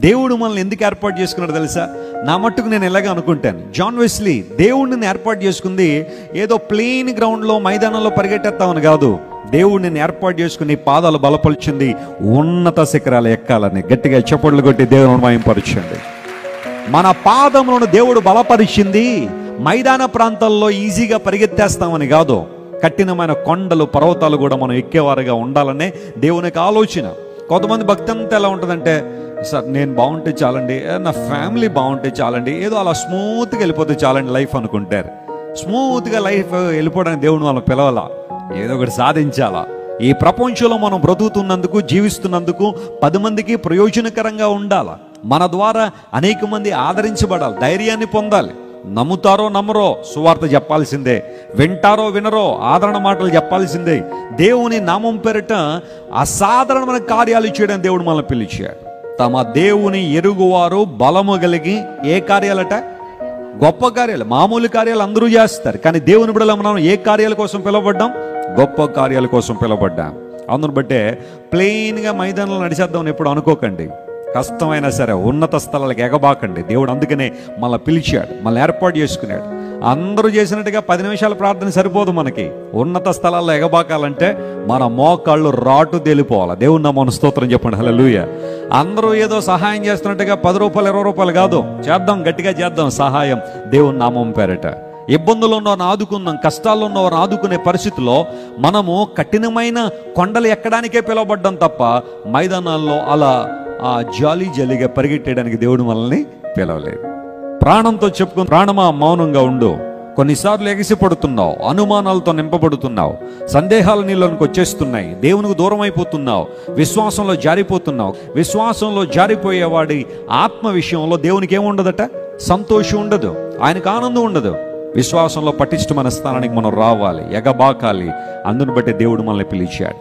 దేవుడు మనల్ని ఎందుకు ఏర్పాటు చేసుకున్నాడు తెలుసా? నా మట్టుకు నేను ఇలాగే అనుకుంటాను, జాన్ వెస్లీ దేవుడిని ఏర్పాటు చేసుకుంది ఏదో ప్లెయిన్ గ్రౌండ్లో మైదానంలో పరిగెట్టేస్తామని కాదు. దేవుడిని ఏర్పాటు చేసుకుని పాదాలు బలపరిచింది ఉన్నత శిఖరాలు ఎక్కాలని. గట్టిగా చప్పట్లు కొట్టి దేవుని మహిమపరచండి. మన పాదములను దేవుడు బలపరిచింది మైదాన ప్రాంతాల్లో ఈజీగా పరిగెత్తేస్తామని కాదు, కఠినమైన కొండలు పర్వతాలు కూడా మనం ఎక్కేవారుగా ఉండాలనే దేవునికి ఆలోచన. కొంతమంది భక్తి అంతా ఎలా ఉంటుందంటే, సార్ నేను బాగుంటే చాలండి, నా ఫ్యామిలీ బాగుంటే చాలండి, ఏదో అలా స్మూత్గా వెళ్ళిపోతే చాలండి లైఫ్ అనుకుంటారు. స్మూత్గా లైఫ్ వెళ్ళిపోవడానికి దేవుడు వాళ్ళని పిలవాలా, ఏదో ఒకటి సాధించాలా. ఈ ప్రపంచంలో మనం బ్రతుకుతున్నందుకు, జీవిస్తున్నందుకు 10 మందికి ప్రయోజనకరంగా ఉండాలా. మన ద్వారా అనేక మంది ఆదరించబడాలి, ధైర్యాన్ని పొందాలి. నమ్ముతారో నమ్మరో సువార్త చెప్పాల్సిందే, వింటారో వినరో ఆదరణ మాటలు చెప్పాల్సిందే. దేవుని నామం పేరిట అసాధారణమైన కార్యాలు చేయడం దేవుడు మనల్ని పిలిచాడు. తమ దేవుని ఎరుగువారు బలము కలిగి ఏ కార్యాలట? గొప్ప కార్యాలు. మామూలు కార్యాలు అందరూ చేస్తారు, కానీ దేవుని బిడ్డలు మనం ఏ కార్యాల కోసం పిలువబడ్డాం? గొప్ప కార్యాల కోసం పిలువబడ్డాం. అందును బట్టే ప్లెయిన్గా మైదానంలో నడిచేద్దామని ఎప్పుడు అనుకోకండి. కష్టమైనా సరే ఉన్నత స్థలాలకు ఎగబాకండి. దేవుడు అందుకనే మళ్ళీ పిలిచాడు, మళ్ళీ ఏర్పాటు చేసుకున్నాడు. అందరూ చేసినట్టుగా 10 నిమిషాల ప్రార్థన సరిపోదు. మనకి ఉన్నత స్థలాల్లో ఎగబాకాలంటే మన మోకాళ్ళు రాటు తేలిపోవాలి. దేవుని నామమున స్తోత్రం చెప్పండి. హల్లెలూయా. అందరూ ఏదో సహాయం చేస్తున్నట్టుగా 10 రూపాయలు 20 రూపాయలు కాదు, చేద్దాం, గట్టిగా చేద్దాం సహాయం దేవుని నామం పేరిట. ఇబ్బందులు ఉన్నవారిని ఆదుకుందాం, కష్టాల్లో ఉన్నవారిని ఆదుకునే పరిస్థితిలో మనము కఠినమైన కొండలు ఎక్కడానికే పిలువబడ్డాం తప్ప మైదానాల్లో అలా జాలీగా పరిగెట్టేయడానికి దేవుడు మనల్ని పిలవలేదు. ప్రాణంతో చెప్పుకుని, ప్రాణమా మౌనంగా ఉండు. కొన్నిసార్లు ఎగిసిపడుతున్నావు, అనుమానాలతో నింపబడుతున్నావు, సందేహాలు నీలోనికి వచ్చేస్తున్నాయి, దేవునికి దూరం అయిపోతున్నావు, విశ్వాసంలో జారిపోతున్నావు. విశ్వాసంలో జారిపోయేవాడి ఆత్మ విషయంలో దేవునికి ఏముండదట? సంతోషం ఉండదు, ఆయనకు ఆనందం ఉండదు. విశ్వాసంలో పటిష్టమైన స్థానానికి మనం రావాలి, ఎగబాకాలి. అందును బట్టి దేవుడు మనల్ని పిలిచాడు.